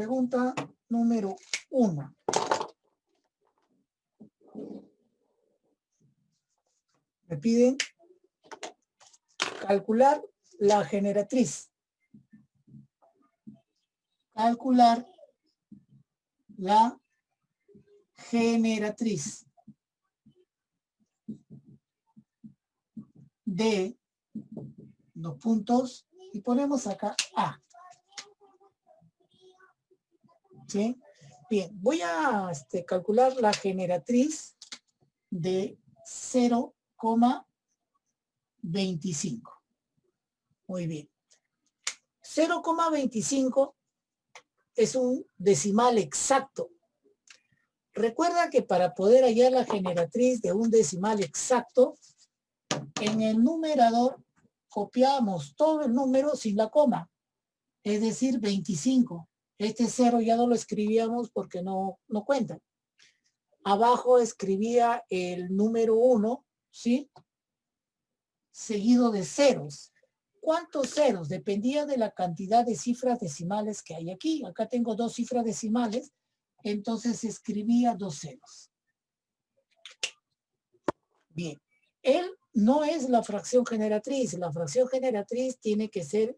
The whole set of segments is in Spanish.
Pregunta número 1. Me piden calcular la generatriz. Calcular la generatriz de los puntos y ponemos acá A. ¿Sí? Bien, voy a calcular la generatriz de 0,25. Muy bien. 0,25 es un decimal exacto. Recuerda que para poder hallar la generatriz de un decimal exacto, en el numerador copiamos todo el número sin la coma, es decir, 25. Este 0 ya no lo escribíamos porque no cuenta. Abajo escribía el número 1, ¿sí? Seguido de ceros. ¿Cuántos ceros? Dependía de la cantidad de cifras decimales que hay aquí. Acá tengo 2 cifras decimales, entonces escribía 2 ceros. Bien. Él no es la fracción generatriz. La fracción generatriz tiene que ser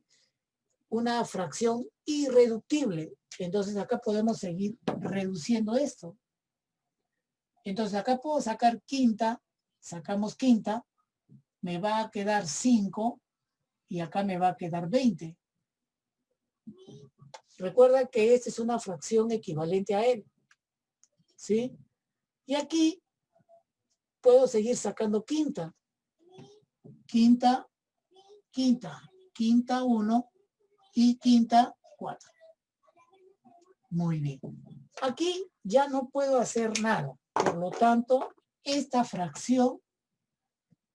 una fracción irreductible. Entonces acá podemos seguir reduciendo esto. Entonces acá puedo sacar quinta, sacamos quinta, me va a quedar 5 y acá me va a quedar 20. Recuerda que esta es una fracción equivalente a él. ¿Sí? Y aquí puedo seguir sacando quinta. Quinta, quinta, quinta 1 y quinta 4. Muy bien. Aquí ya no puedo hacer nada. Por lo tanto, esta fracción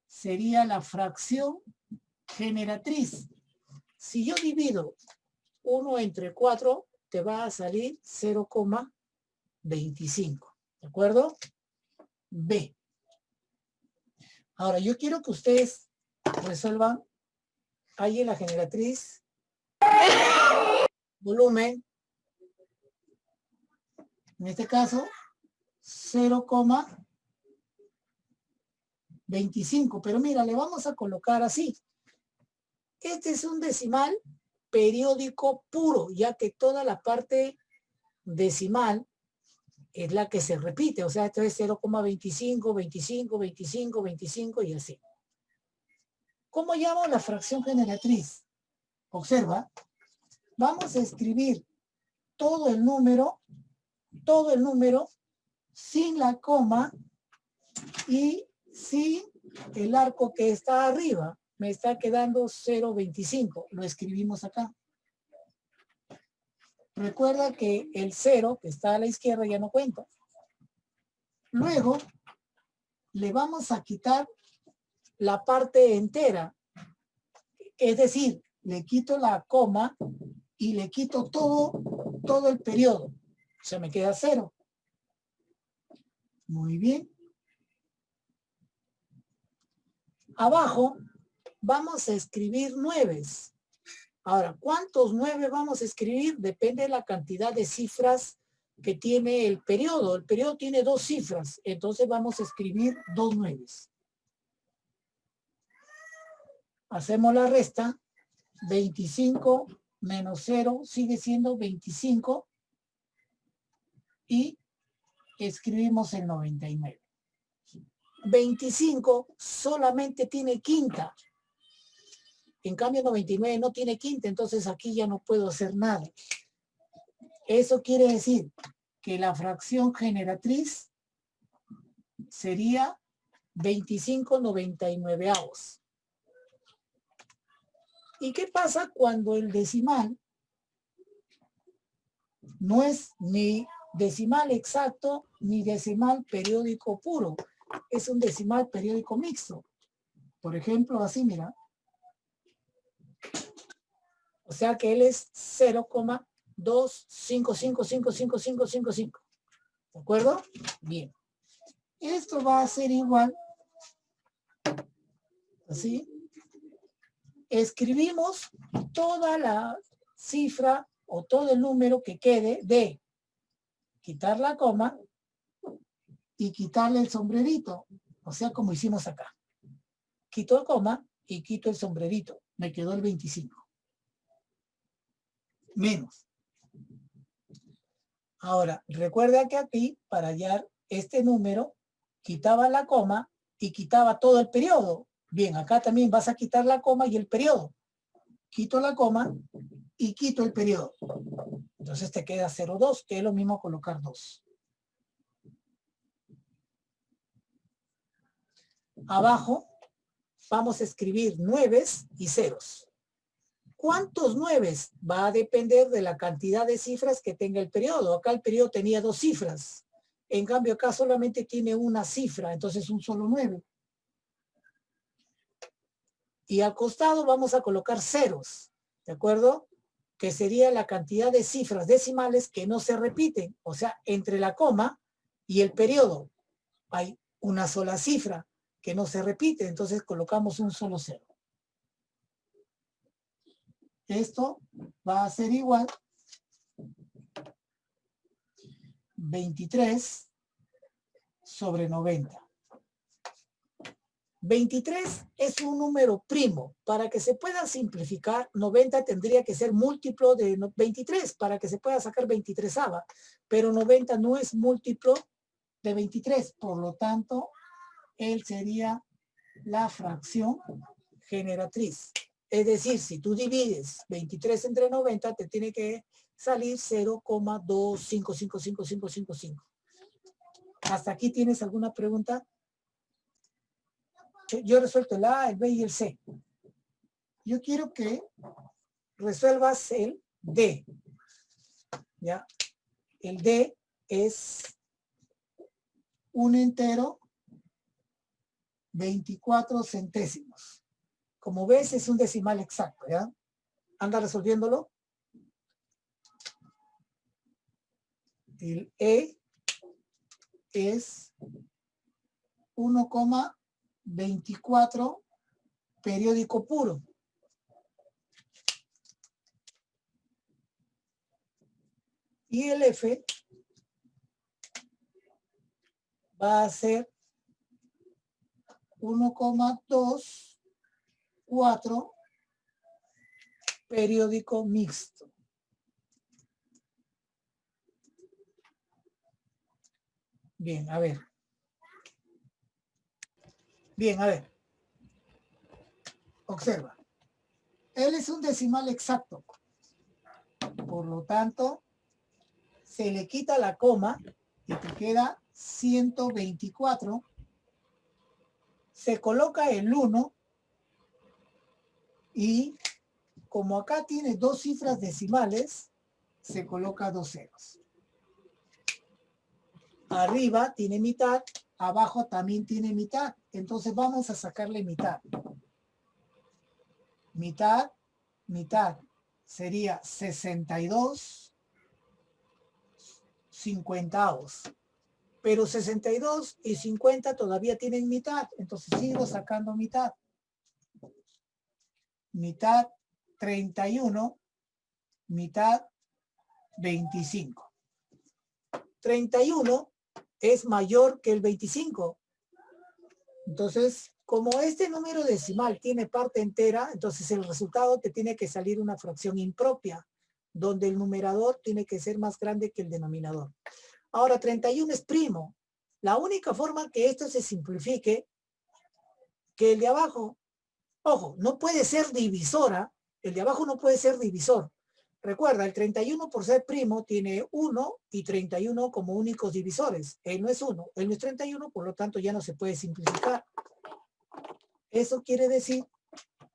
sería la fracción generatriz. Si yo divido 1 entre 4, te va a salir 0,25. ¿De acuerdo? B. Ahora, yo quiero que ustedes resuelvan ahí en la generatriz, volumen, en este caso, 0,25. Pero mira, le vamos a colocar así. Este es un decimal periódico puro, ya que toda la parte decimal es la que se repite. O sea, esto es 0,25, 25, 25, 25 y así. ¿Cómo llamo la fracción generatriz? Observa, vamos a escribir todo el número sin la coma y sin el arco que está arriba. Me está quedando 0,25. Lo escribimos acá. Recuerda que el 0 que está a la izquierda ya no cuenta. Luego le vamos a quitar la parte entera. Es decir, le quito la coma y le quito todo el periodo. O sea, me queda 0. Muy bien. Abajo vamos a escribir 9. Ahora, ¿cuántos 9 vamos a escribir? Depende de la cantidad de cifras que tiene el periodo. El periodo tiene 2 cifras, entonces vamos a escribir 2 9. Hacemos la resta. 25 menos 0 sigue siendo 25 y escribimos el 99. 25 solamente tiene quinta. En cambio 99 no tiene quinta, entonces aquí ya no puedo hacer nada. Eso quiere decir que la fracción generatriz sería 25/99. ¿Y qué pasa cuando el decimal no es ni decimal exacto ni decimal periódico puro? Es un decimal periódico mixto. Por ejemplo, así, mira. O sea que él es 0,25555555. ¿De acuerdo? Bien. Esto va a ser igual. Así. Escribimos toda la cifra o todo el número que quede de quitar la coma y quitarle el sombrerito. O sea, como hicimos acá. Quito el coma y quito el sombrerito. Me quedó el 25. Menos. Ahora, recuerda que aquí, para hallar este número, quitaba la coma y quitaba todo el periodo. Bien, acá también vas a quitar la coma y el periodo. Quito la coma y quito el periodo. Entonces te queda 0,2, que es lo mismo colocar 2. Abajo vamos a escribir 9 y ceros. ¿Cuántos 9? Va a depender de la cantidad de cifras que tenga el periodo. Acá el periodo tenía 2 cifras. En cambio acá solamente tiene una cifra, entonces un solo 9. Y al costado vamos a colocar ceros, ¿de acuerdo? Que sería la cantidad de cifras decimales que no se repiten. O sea, entre la coma y el periodo hay una sola cifra que no se repite, entonces colocamos un solo cero. Esto va a ser igual 23 sobre 90. 23 es un número primo. Para que se pueda simplificar, 90 tendría que ser múltiplo de 23 para que se pueda sacar 23ava. Pero 90 no es múltiplo de 23. Por lo tanto, él sería la fracción generatriz. Es decir, si tú divides 23 entre 90, te tiene que salir 0,255555. ¿Hasta aquí tienes alguna pregunta? Yo he resuelto el A, el B y el C. Yo quiero que resuelvas el D. ¿Ya? El D es un entero 24 centésimos. Como ves, es un decimal exacto, ¿ya? Anda resolviéndolo. El E es 1,24 periódico puro. Y el F va a ser 1,24 periódico mixto. Bien, a ver. Bien, a ver. Observa. Él es un decimal exacto. Por lo tanto, se le quita la coma y te queda 124. Se coloca el 1 y como acá tiene 2 cifras decimales, se coloca 2 ceros. Arriba tiene mitad, abajo también tiene mitad. Entonces vamos a sacarle mitad. Mitad, mitad. Sería 62 cincuentavos. Pero 62 y 50 todavía tienen mitad. Entonces sigo sacando mitad. Mitad 31, mitad 25. 31 es mayor que el 25. Entonces, como este número decimal tiene parte entera, entonces el resultado te tiene que salir una fracción impropia, donde el numerador tiene que ser más grande que el denominador. Ahora, 31 es primo. La única forma que esto se simplifique, que el de abajo, ojo, no puede ser divisora, el de abajo no puede ser divisor. Recuerda, el 31 por ser primo tiene 1 y 31 como únicos divisores. Él no es 1, él no es 31, por lo tanto ya no se puede simplificar. Eso quiere decir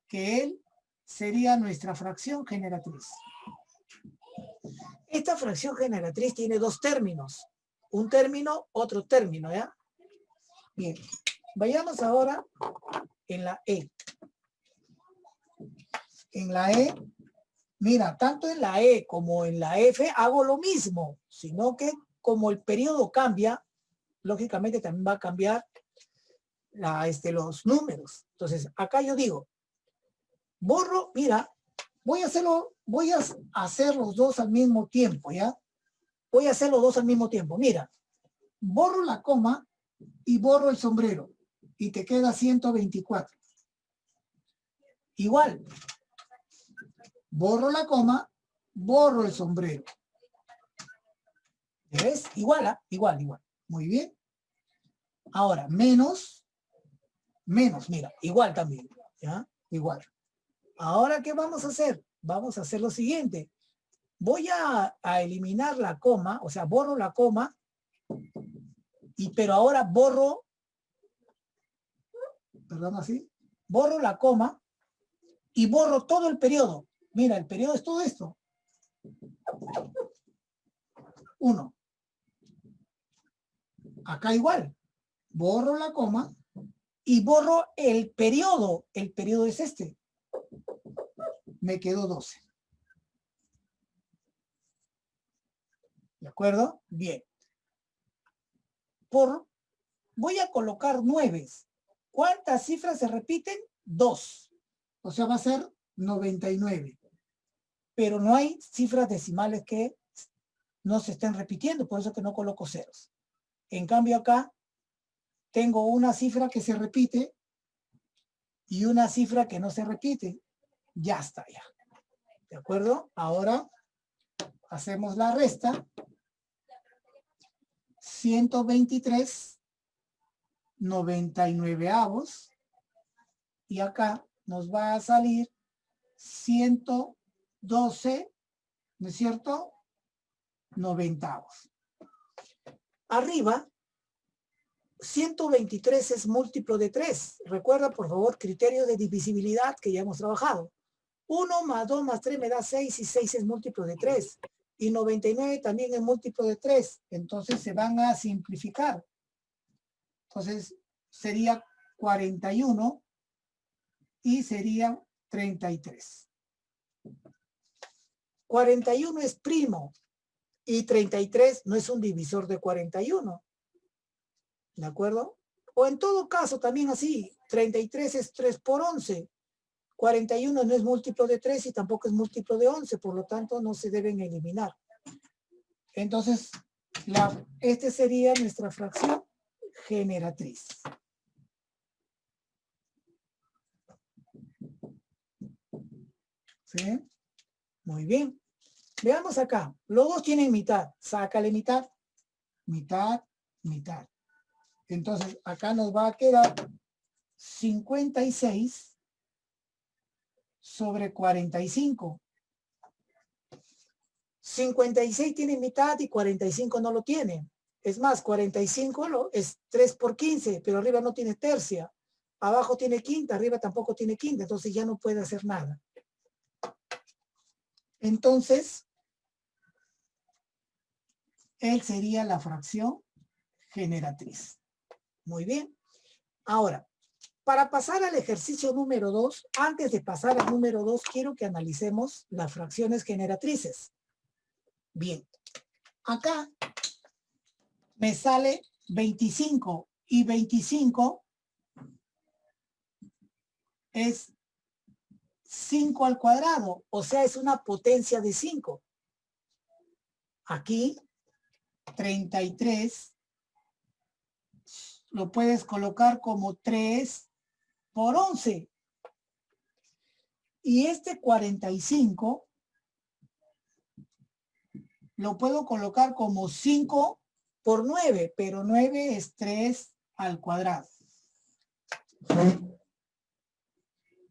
que él sería nuestra fracción generatriz. Esta fracción generatriz tiene 2 términos. Un término, otro término, ¿ya? Bien, vayamos ahora en la E. En la E, mira, tanto en la E como en la F hago lo mismo, sino que como el periodo cambia, lógicamente también va a cambiar los números. Entonces, acá yo digo, borro, mira, voy a hacer los dos al mismo tiempo, ¿ya? Voy a hacer los dos al mismo tiempo. Mira, borro la coma y borro el sombrero. Y te queda 124. Igual. Borro la coma, borro el sombrero. ¿Ves? Igual, ¿ah? Igual. Muy bien. Ahora, menos, mira, igual también. ¿Ya? Igual. Ahora, ¿qué vamos a hacer? Vamos a hacer lo siguiente. Voy a eliminar la coma, o sea, borro la coma, pero ahora borro, perdón, así, borro la coma y borro todo el periodo. Mira, el periodo es todo esto. 1. Acá igual. Borro la coma y borro el periodo. El periodo es este. Me quedó 12. ¿De acuerdo? Bien. Voy a colocar 9. ¿Cuántas cifras se repiten? 2. O sea, va a ser 99. Pero no hay cifras decimales que no se estén repitiendo, por eso que no coloco ceros. En cambio acá tengo una cifra que se repite y una cifra que no se repite. Ya está, ya. ¿De acuerdo? Ahora hacemos la resta. 123 99avos. Y acá nos va a salir 112, ¿no es cierto? 90avos. Arriba, 123 es múltiplo de 3. Recuerda, por favor, criterio de divisibilidad que ya hemos trabajado. 1 más 2 más 3 me da 6 y 6 es múltiplo de 3. Y 99 también es múltiplo de 3. Entonces se van a simplificar. Entonces sería 41 y sería 33. 41 es primo y 33 no es un divisor de 41. ¿De acuerdo? O en todo caso también así, 33 es 3 por 11. 41 no es múltiplo de 3 y tampoco es múltiplo de 11, por lo tanto no se deben eliminar. Entonces, este sería nuestra fracción generatriz. ¿Sí? Muy bien. Veamos acá. Los dos tienen mitad. Sácale mitad. Mitad, mitad. Entonces, acá nos va a quedar 56 sobre 45. 56 tiene mitad y 45 no lo tiene. Es más, 45 es 3 por 15, pero arriba no tiene tercia. Abajo tiene quinta, arriba tampoco tiene quinta, entonces ya no puede hacer nada. Entonces, él sería la fracción generatriz. Muy bien. Ahora, para pasar al ejercicio número 2, antes de pasar al número 2, quiero que analicemos las fracciones generatrices. Bien. Acá me sale 25 y 25 es 5 al cuadrado, o sea, es una potencia de 5. Aquí, 33, lo puedes colocar como 3 por 11. Y este 45 lo puedo colocar como 5 por 9, pero 9 es 3 al cuadrado.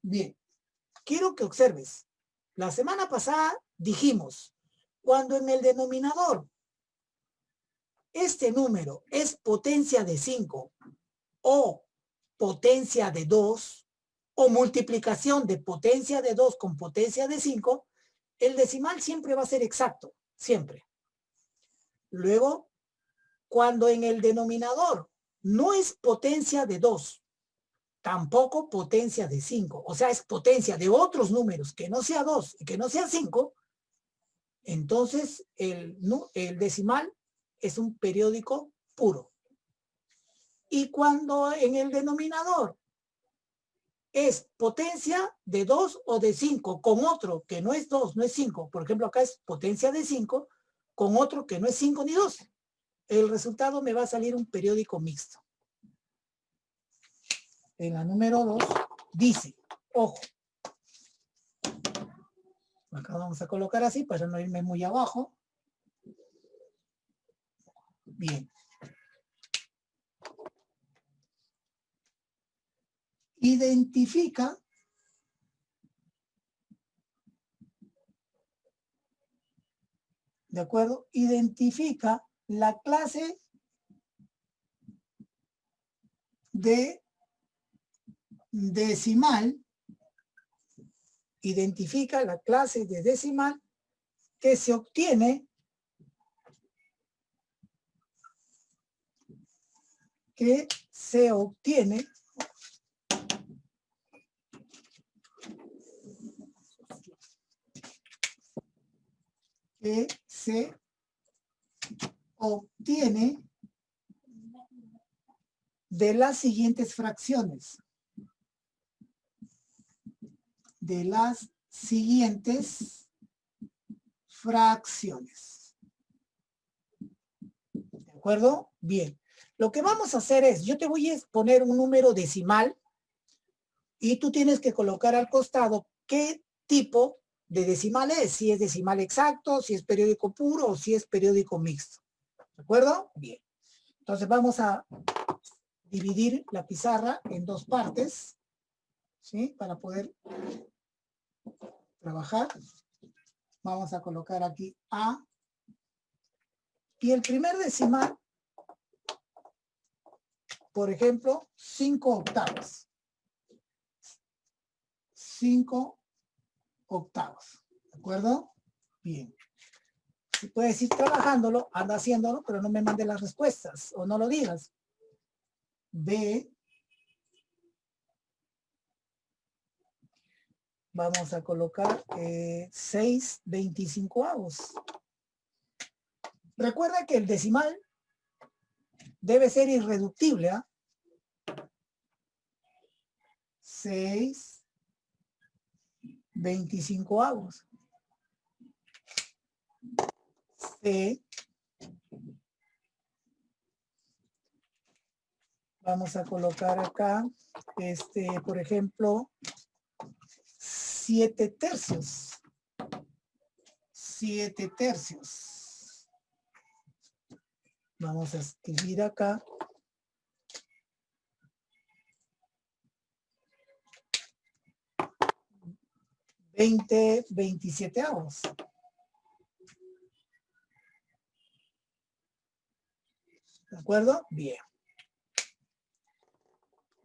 Bien, quiero que observes. La semana pasada dijimos, cuando en el denominador este número es potencia de 5 o potencia de 2 o multiplicación de potencia de 2 con potencia de 5, el decimal siempre va a ser exacto, siempre. Luego, cuando en el denominador no es potencia de 2, tampoco potencia de 5, o sea, es potencia de otros números que no sea 2 y que no sea 5, entonces el decimal es un periódico puro. Y cuando en el denominador es potencia de 2 o de 5 con otro que no es 2, no es 5. Por ejemplo, acá es potencia de 5 con otro que no es 5 ni 2. El resultado me va a salir un periódico mixto. En la número 2 dice, ojo, acá vamos a colocar así para no irme muy abajo. Bien. Identifica ¿de acuerdo? Identifica la clase de decimal, identifica la clase de decimal que se obtiene de las siguientes fracciones. De las siguientes fracciones. ¿De acuerdo? Bien. Lo que vamos a hacer es, yo te voy a poner un número decimal y tú tienes que colocar al costado qué tipo de decimal es, si es decimal exacto, si es periódico puro o si es periódico mixto. ¿De acuerdo? Bien. Entonces vamos a dividir la pizarra en dos partes, ¿sí? Para poder trabajar. Vamos a colocar aquí A. Y el primer decimal, por ejemplo, 5 octavos. 5 octavos. ¿De acuerdo? Bien. Si puedes ir trabajándolo, anda haciéndolo, pero no me mandes las respuestas o no lo digas. B. Vamos a colocar 6 25avos. Recuerda que el decimal debe ser irreductible. 6 25avos. C. Vamos a colocar acá, por ejemplo, 7 tercios. 7 tercios. Vamos a escribir acá. 20 27avos. ¿De acuerdo? Bien.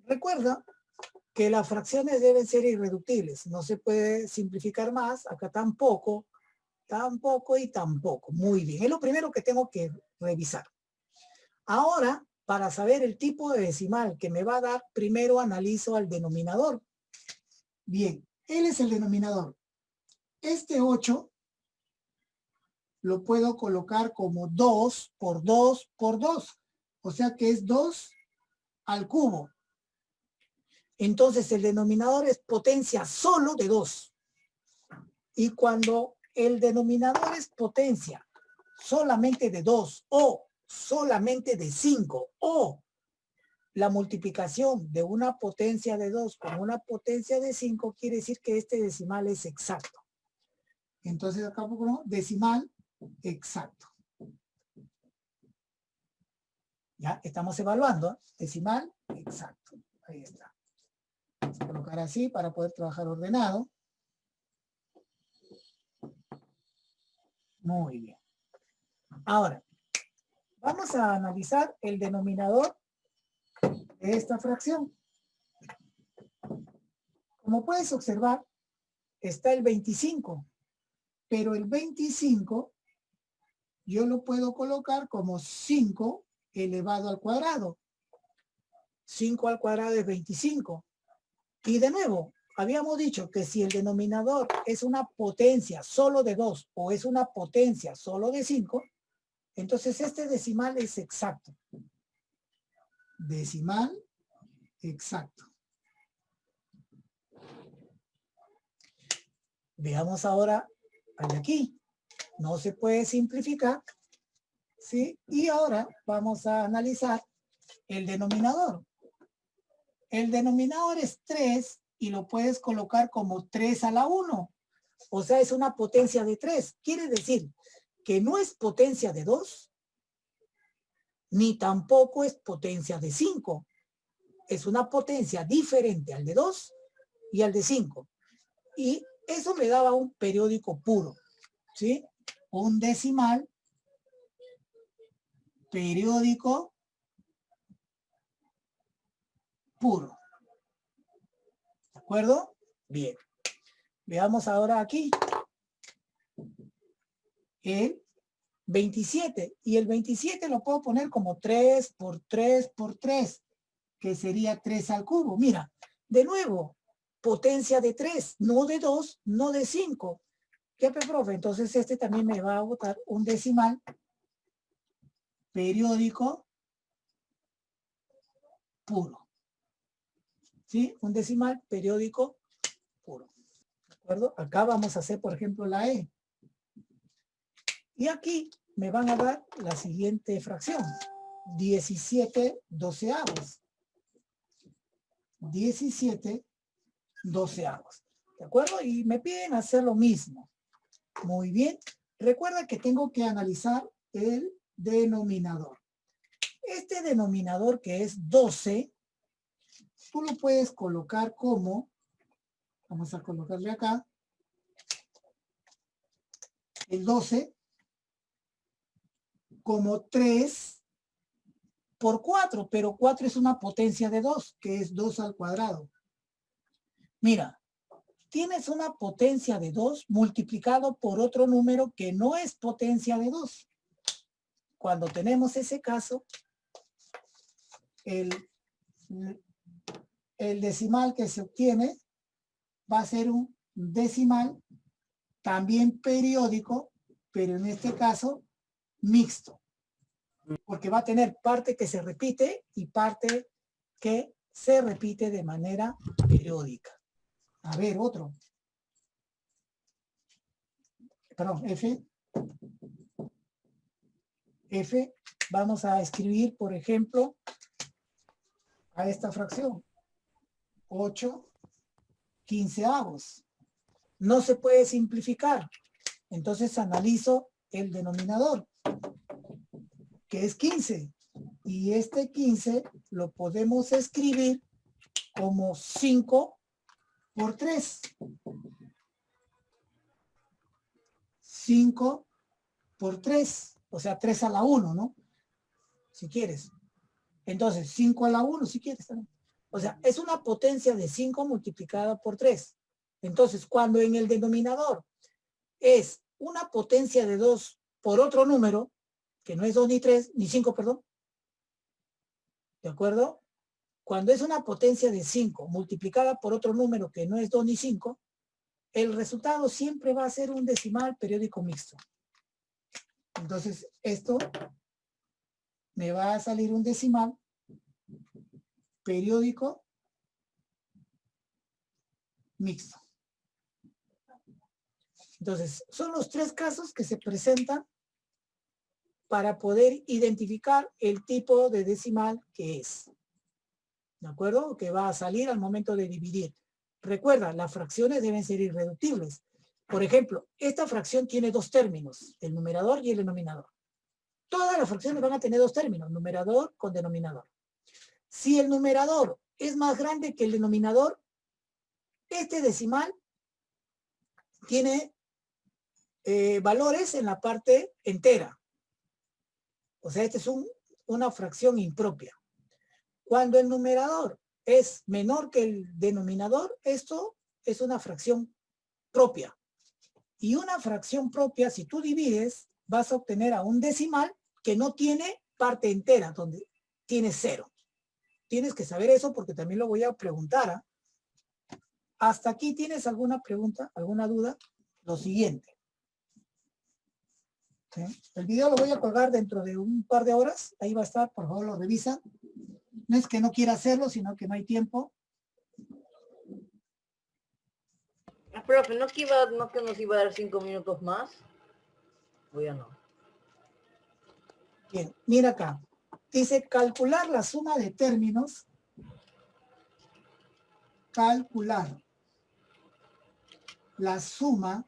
Recuerda que las fracciones deben ser irreductibles. No se puede simplificar más. Acá tampoco, tampoco y tampoco. Muy bien. Es lo primero que tengo que revisar. Ahora, para saber el tipo de decimal que me va a dar, primero analizo al denominador. Bien, él es el denominador. Este 8 lo puedo colocar como 2 por 2 por 2. O sea que es 2 al cubo. Entonces el denominador es potencia solo de 2. Y cuando el denominador es potencia solamente de 2 o solamente de 5 o la multiplicación de una potencia de 2 con una potencia de 5 quiere decir que este decimal es exacto. Entonces acá pongo decimal exacto. Ya estamos evaluando decimal exacto. Ahí está. Vamos a colocar así para poder trabajar ordenado. Muy bien. Ahora, vamos a analizar el denominador de esta fracción. Como puedes observar, está el 25, pero el 25 yo lo puedo colocar como 5 elevado al cuadrado. 5 al cuadrado es 25. Y de nuevo, habíamos dicho que si el denominador es una potencia solo de 2 o es una potencia solo de 5, entonces este decimal es exacto. Decimal exacto. Veamos ahora al de aquí. No se puede simplificar, ¿sí? Y ahora vamos a analizar el denominador. El denominador es 3 y lo puedes colocar como 3 a la 1. O sea, es una potencia de 3. Quiere decir que no es potencia de 2, ni tampoco es potencia de 5. Es una potencia diferente al de 2 y al de 5. Y eso me daba un periódico puro, ¿sí? Un decimal periódico puro. ¿De acuerdo? Bien. Veamos ahora aquí. El 27. Y el 27 lo puedo poner como 3 por 3 por 3, que sería 3 al cubo. Mira, de nuevo, potencia de 3, no de 2, no de 5. ¿Qué, profe? Entonces este también me va a botar un decimal periódico puro. ¿Sí? Un decimal periódico puro. ¿De acuerdo? Acá vamos a hacer, por ejemplo, la E. Y aquí me van a dar la siguiente fracción. 17 doceavos. 17 doceavos. ¿De acuerdo? Y me piden hacer lo mismo. Muy bien. Recuerda que tengo que analizar el denominador. Este denominador que es 12, tú lo puedes colocar como, vamos a colocarle acá, el 12 como 3 por 4, pero 4 es una potencia de 2, que es 2 al cuadrado. Mira, tienes una potencia de 2 multiplicado por otro número que no es potencia de 2. Cuando tenemos ese caso, el decimal que se obtiene va a ser un decimal también periódico, pero en este caso mixto, porque va a tener parte que se repite y parte que se repite de manera periódica. A ver, otro. Perdón, F, vamos a escribir, por ejemplo, a esta fracción. 8 quinceavos. No se puede simplificar. Entonces analizo el denominador, que es 15. Y este 15 lo podemos escribir como 5 por 3. 5 por 3. O sea, 3 a la 1, ¿no? Si quieres. Entonces, 5 a la 1, si quieres también. O sea, es una potencia de 5 multiplicada por 3. Entonces, cuando en el denominador es una potencia de 2 por otro número, que no es 2 ni 3, ni 5, perdón. ¿De acuerdo? Cuando es una potencia de 5 multiplicada por otro número que no es 2 ni 5, el resultado siempre va a ser un decimal periódico mixto. Entonces, esto me va a salir un decimal periódico mixto. Entonces, son los 3 casos que se presentan para poder identificar el tipo de decimal que es. ¿De acuerdo? Que va a salir al momento de dividir. Recuerda, las fracciones deben ser irreductibles. Por ejemplo, esta fracción tiene 2 términos, el numerador y el denominador. Todas las fracciones van a tener 2 términos, numerador con denominador. Si el numerador es más grande que el denominador, este decimal tiene valores en la parte entera. O sea, esta es una fracción impropia. Cuando el numerador es menor que el denominador, esto es una fracción propia. Y una fracción propia, si tú divides, vas a obtener a un decimal que no tiene parte entera, donde tiene 0. Tienes que saber eso porque también lo voy a preguntar. ¿Eh? ¿Hasta aquí tienes alguna pregunta, alguna duda? Lo siguiente. ¿Sí? El video lo voy a colgar dentro de un par de horas. Ahí va a estar, por favor lo revisan. No es que no quiera hacerlo, sino que no hay tiempo. profe, ¿no que nos iba a dar 5 minutos más? O ya no. Bien, mira acá. Dice calcular la suma de términos. Calcular la suma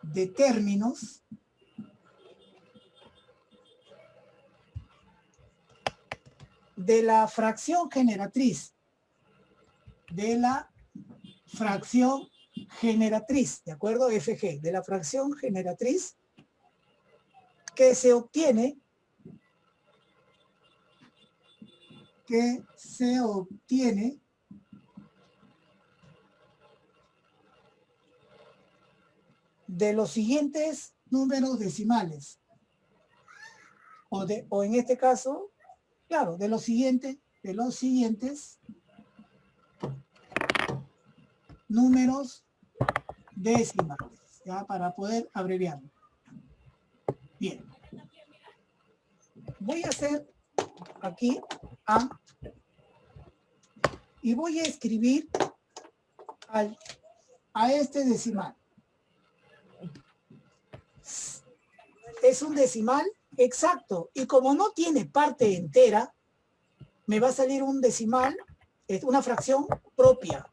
de términos de la fracción generatriz. De la fracción generatriz, ¿de acuerdo? FG, de la fracción generatriz que se obtiene de los siguientes números decimales. O en este caso, claro, de los siguientes números decimales, ya, para poder abreviarlo. Bien. Voy a hacer aquí A y voy a escribir a este decimal. Es un decimal exacto y como no tiene parte entera, me va a salir un decimal, es una fracción propia.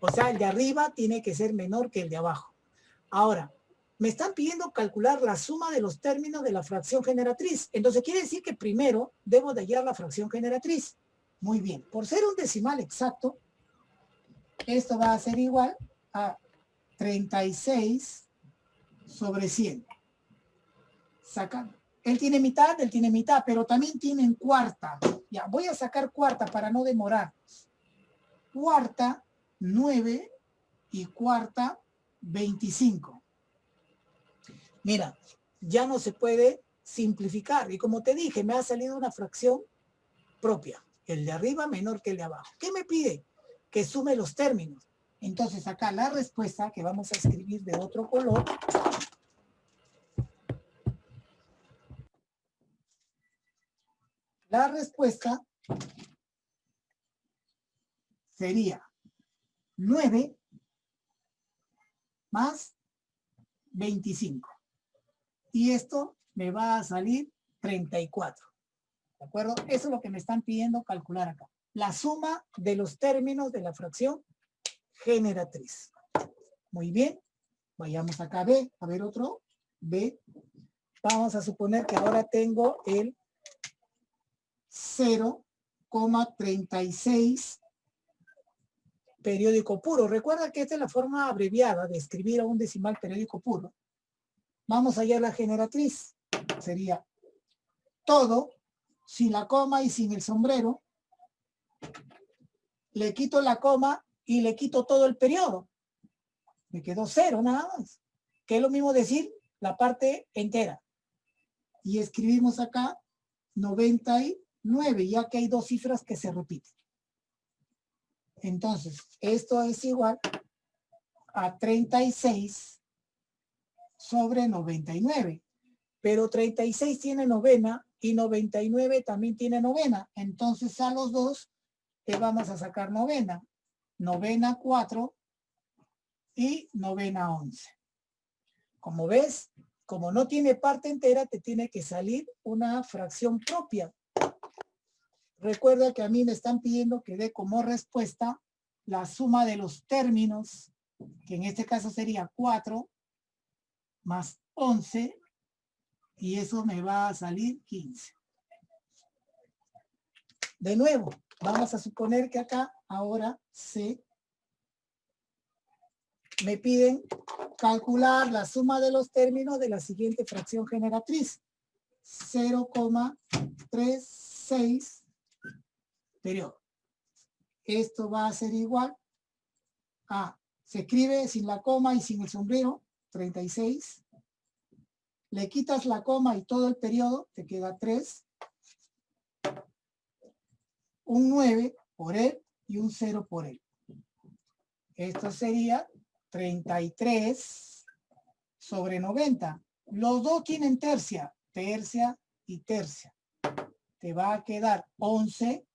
O sea, el de arriba tiene que ser menor que el de abajo. Ahora, me están pidiendo calcular la suma de los términos de la fracción generatriz. Entonces quiere decir que primero debo de hallar la fracción generatriz. Muy bien, por ser un decimal exacto, esto va a ser igual a 36 sobre 100. Sacando. Él tiene mitad, pero también tienen cuarta. Ya, voy a sacar cuarta para no demorar. Cuarta, 9 y cuarta, 25. Mira, ya no se puede simplificar. Y como te dije, me ha salido una fracción propia. El de arriba menor que el de abajo. ¿Qué me pide? Que sume los términos. Entonces acá la respuesta que vamos a escribir de otro color. La respuesta sería 9 más 25. Y esto me va a salir 34. ¿De acuerdo? Eso es lo que me están pidiendo calcular acá. La suma de los términos de la fracción generatriz. Muy bien. Vayamos acá a B. A ver otro. B. Vamos a suponer que ahora tengo el 0,36 periódico puro. Recuerda que esta es la forma abreviada de escribir a un decimal periódico puro. Vamos allá a la generatriz. Sería todo, sin la coma y sin el sombrero. Le quito la coma y le quito todo el periodo. Me quedó 0 nada más. Que es lo mismo decir la parte entera. Y escribimos acá 99, ya que hay dos cifras que se repiten. Entonces, esto es igual a 36 sobre 99. Pero 36 tiene novena y 99 también tiene novena. Entonces, a los dos le vamos a sacar novena. Novena 4 y novena 11. Como ves, como no tiene parte entera, te tiene que salir una fracción propia. Recuerda que a mí me están pidiendo que dé como respuesta la suma de los términos, que en este caso sería 4 más 11, y eso me va a salir 15. De nuevo, vamos a suponer que acá ahora me piden calcular la suma de los términos de la siguiente fracción generatriz. 0,36 periodo. Esto va a ser igual a, se escribe sin la coma y sin el sombrero, 36. Le quitas la coma y todo el periodo, te queda 3. Un 9 por él y un 0 por él. Esto sería 33 sobre 90. Los dos tienen tercia, tercia y tercia. Te va a quedar 11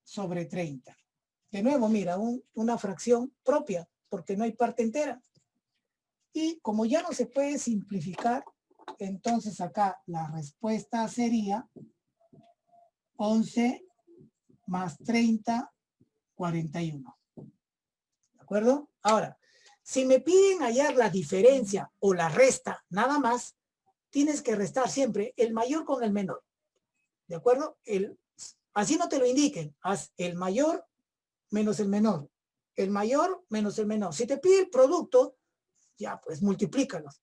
sobre 30. De nuevo, mira, una fracción propia, porque no hay parte entera. Y como ya no se puede simplificar, entonces acá la respuesta sería 11 más 30, 41. ¿De acuerdo? Ahora, si me piden hallar la diferencia o la resta, nada más, tienes que restar siempre el mayor con el menor. ¿De acuerdo? Así no te lo indiquen. Haz el mayor menos el menor. El mayor menos el menor. Si te pide el producto, ya pues multiplícalos.